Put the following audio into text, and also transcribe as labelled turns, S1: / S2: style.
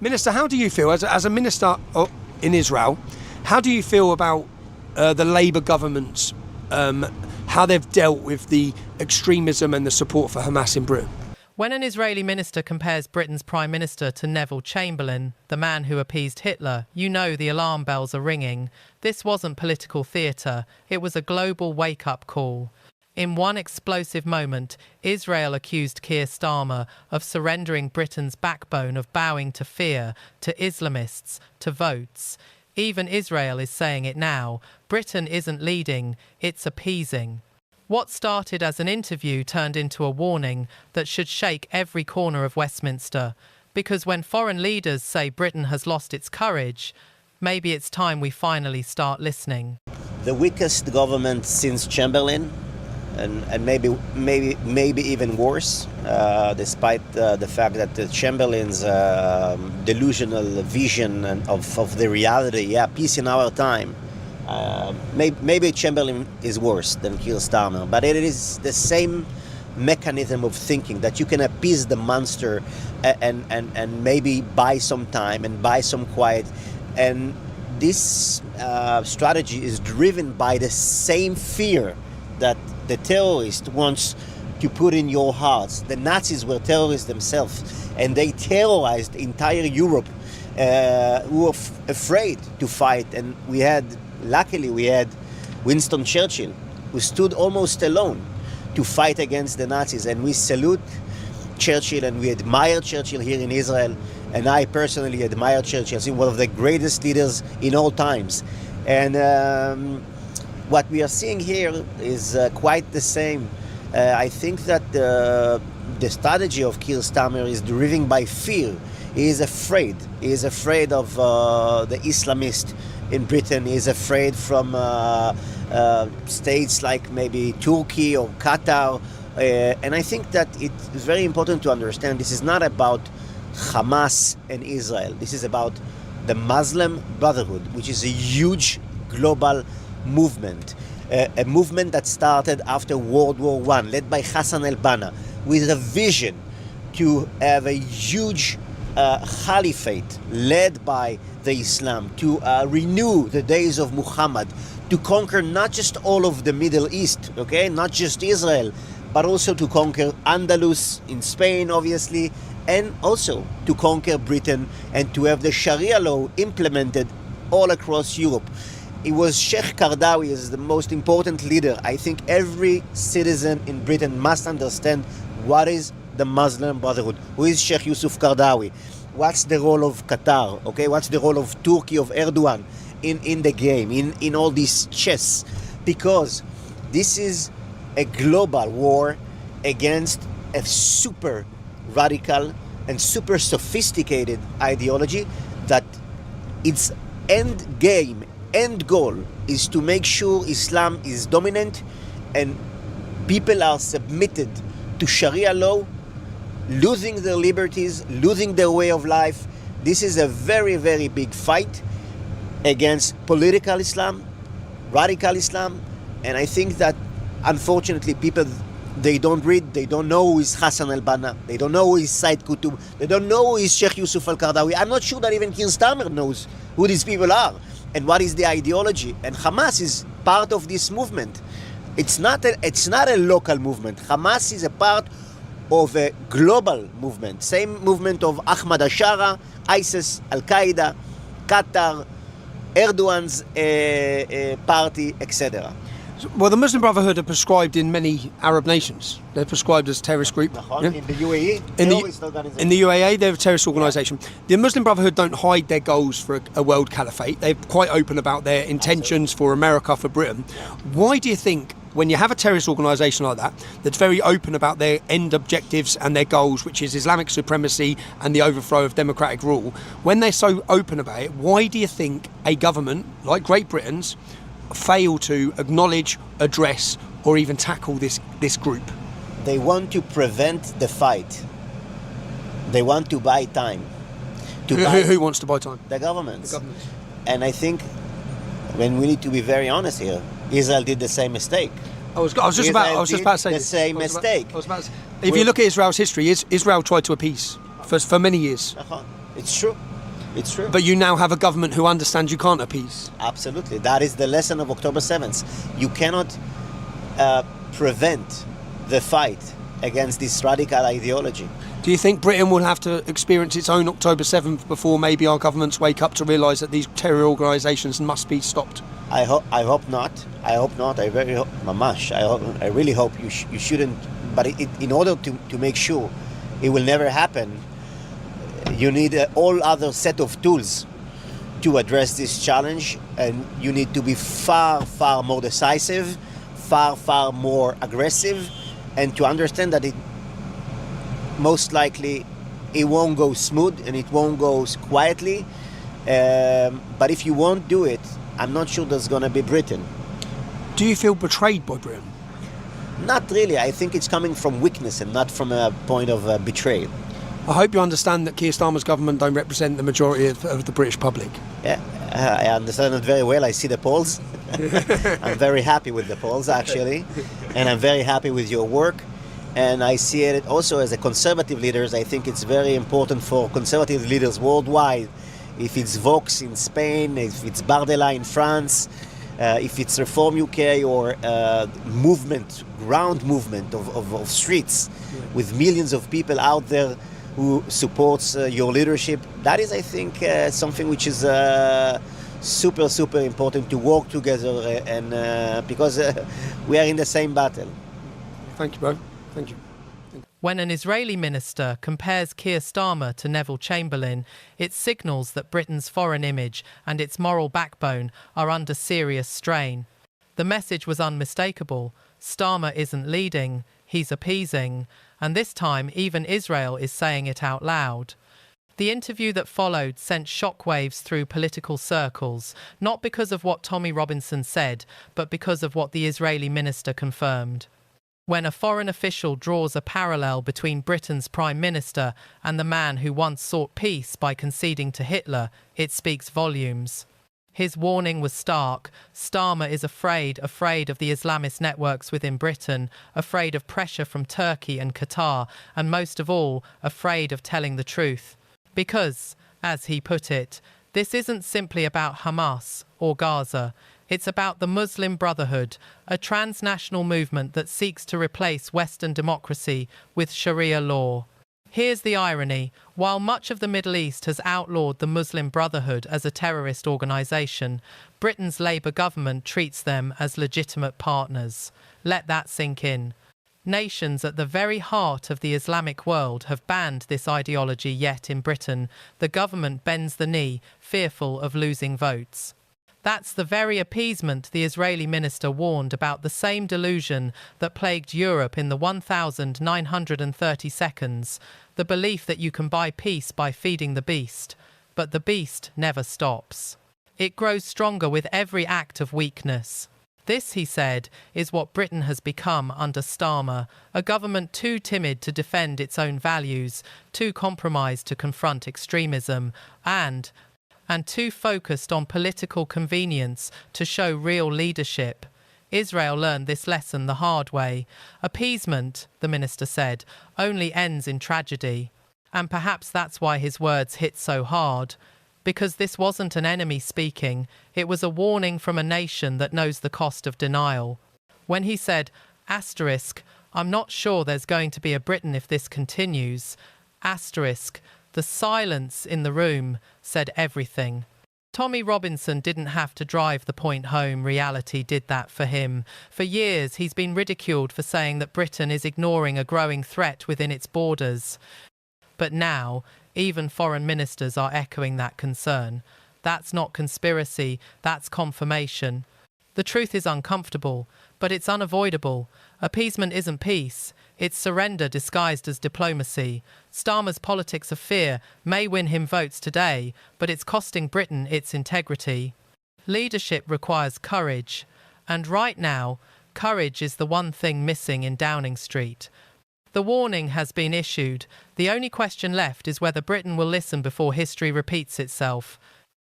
S1: Minister, how do you feel, as a minister in Israel, how do you feel about the Labour government's, how they've dealt with the extremism and the support for Hamas in Britain?
S2: When an Israeli minister compares Britain's Prime Minister to Neville Chamberlain, the man who appeased Hitler, you know the alarm bells are ringing. This wasn't political theatre, it was a global wake-up call. In one explosive moment, Israel accused Keir Starmer of surrendering Britain's backbone, of bowing to fear, to Islamists, to votes. Even Israel is saying it now. Britain isn't leading, it's appeasing. What started as an interview turned into a warning that should shake every corner of Westminster. Because when foreign leaders say Britain has lost its courage, maybe it's time we finally start listening.
S3: The weakest government since Chamberlain, and maybe even worse, despite the fact that Chamberlain's delusional vision of the reality, peace in our time. Maybe Chamberlain is worse than Keir Starmer, but it is the same mechanism of thinking that you can appease the monster and maybe buy some time and buy some quiet. And this strategy is driven by the same fear that the terrorist wants to put in your hearts. The Nazis were terrorists themselves, and they terrorized entire Europe, who were afraid to fight. And luckily we had Winston Churchill, who stood almost alone to fight against the Nazis. And we salute Churchill, and we admire Churchill here in Israel. And I personally admire Churchill. He's one of the greatest leaders in all times. And what we are seeing here is quite the same. I think that the strategy of Keir Starmer is driven by fear. He is afraid. He is afraid of the Islamists in Britain. He is afraid from states like maybe Turkey or Qatar. And I think that it is very important to understand this is not about Hamas and Israel. This is about the Muslim Brotherhood, which is a huge global movement. A movement that started after World War I, led by Hassan al-Banna, with a vision to have a huge caliphate led by the Islam, to renew the days of Muhammad, to conquer not just all of the Middle East, okay, not just Israel, but also to conquer Andalus in Spain, obviously, and also to conquer Britain and to have the Sharia law implemented all across Europe. It was Sheikh Qaradawi is the most important leader. I think every citizen in Britain must understand what is the Muslim Brotherhood. Who is Sheikh Yusuf Qaradawi? What's the role of Qatar? Okay, what's the role of Turkey, of Erdogan in the game, in all this chess? Because this is a global war against a super radical and super sophisticated ideology that its end goal is to make sure Islam is dominant and people are submitted to Sharia law, losing their liberties, losing their way of life. This is a very, very big fight against political Islam, radical Islam, and I think that unfortunately people, they don't read, they don't know who is Hassan al-Banna, they don't know who is Said Qutb, they don't know who is Sheikh Yusuf al-Qaradawi. I'm not sure that even Keir Starmer knows who these people are and what is the ideology. And Hamas is part of this movement. It's not a local movement. Hamas is a part of a global movement. Same movement of Ahmad Ashara, ISIS, Al-Qaeda, Qatar, Erdogan's party, etc.
S1: Well, the Muslim Brotherhood are prescribed in many Arab nations. They're prescribed as a terrorist group.
S3: Yeah? In the UAE?
S1: In the UAE, they're a terrorist organisation. Yeah. The Muslim Brotherhood don't hide their goals for a world caliphate. They're quite open about their intentions for America, for Britain. Yeah. Why do you think, when you have a terrorist organisation like that, that's very open about their end objectives and their goals, which is Islamic supremacy and the overthrow of democratic rule, when they're so open about it, why do you think a government like Great Britain's fail to acknowledge, address, or even tackle this group?
S3: They want to prevent the fight. They want to buy time.
S1: Who wants to buy time?
S3: The governments. And I think, when we need to be very honest here, Israel did the same mistake.
S1: I was just about to say
S3: the same mistake.
S1: If you look at Israel's history, Israel tried to appease for many years.
S3: It's true. It's true.
S1: But you now have a government who understands you can't appease.
S3: Absolutely. That is the lesson of October 7th. You cannot prevent the fight against this radical ideology.
S1: Do you think Britain will have to experience its own October 7th before maybe our governments wake up to realise that these terror organisations must be stopped?
S3: I hope not. I hope not. I very hope, mamash. I really hope you shouldn't. But in order to make sure it will never happen, you need a all other set of tools to address this challenge, and you need to be far, far more decisive, far, far more aggressive, and to understand that it most likely it won't go smooth and it won't go quietly. But if you won't do it, I'm not sure there's going to be Britain.
S1: Do you feel betrayed by Britain?
S3: Not really. I think it's coming from weakness and not from a point of betrayal.
S1: I hope you understand that Keir Starmer's government don't represent the majority of the British public.
S3: Yeah, I understand it very well. I see the polls. I'm very happy with the polls, actually. And I'm very happy with your work. And I see it also as a conservative leaders. I think it's very important for conservative leaders worldwide. If it's Vox in Spain, if it's Bardella in France, if it's Reform UK or ground movement of streets with millions of people out there who supports your leadership. That is, I think, something which is super, super important to work together and because we are in the same battle.
S1: Thank you, bro. Thank you.
S2: When an Israeli minister compares Keir Starmer to Neville Chamberlain, it signals that Britain's foreign image and its moral backbone are under serious strain. The message was unmistakable. Starmer isn't leading, he's appeasing, and this time even Israel is saying it out loud. The interview that followed sent shockwaves through political circles, not because of what Tommy Robinson said, but because of what the Israeli minister confirmed. When a foreign official draws a parallel between Britain's Prime Minister and the man who once sought peace by conceding to Hitler, it speaks volumes. His warning was stark. Starmer is afraid of the Islamist networks within Britain, afraid of pressure from Turkey and Qatar, and most of all, afraid of telling the truth. Because, as he put it, this isn't simply about Hamas or Gaza. It's about the Muslim Brotherhood, a transnational movement that seeks to replace Western democracy with Sharia law. Here's the irony. While much of the Middle East has outlawed the Muslim Brotherhood as a terrorist organisation, Britain's Labour government treats them as legitimate partners. Let that sink in. Nations at the very heart of the Islamic world have banned this ideology, yet in Britain, the government bends the knee, fearful of losing votes. That's the very appeasement the Israeli minister warned about, the same delusion that plagued Europe in the 1930 seconds, the belief that you can buy peace by feeding the beast. But the beast never stops. It grows stronger with every act of weakness. This, he said, is what Britain has become under Starmer, a government too timid to defend its own values, too compromised to confront extremism, and too focused on political convenience to show real leadership. Israel learned this lesson the hard way. Appeasement, the minister said, only ends in tragedy. And perhaps that's why his words hit so hard. Because this wasn't an enemy speaking, it was a warning from a nation that knows the cost of denial. When he said, asterisk, I'm not sure there's going to be a Britain if this continues, asterisk, the silence in the room said everything. Tommy Robinson didn't have to drive the point home. Reality did that for him. For years, he's been ridiculed for saying that Britain is ignoring a growing threat within its borders. But now, even foreign ministers are echoing that concern. That's not conspiracy, that's confirmation. The truth is uncomfortable, but it's unavoidable. Appeasement isn't peace. It's surrender disguised as diplomacy. Starmer's politics of fear may win him votes today, but it's costing Britain its integrity. Leadership requires courage, and right now, courage is the one thing missing in Downing Street. The warning has been issued. The only question left is whether Britain will listen before history repeats itself.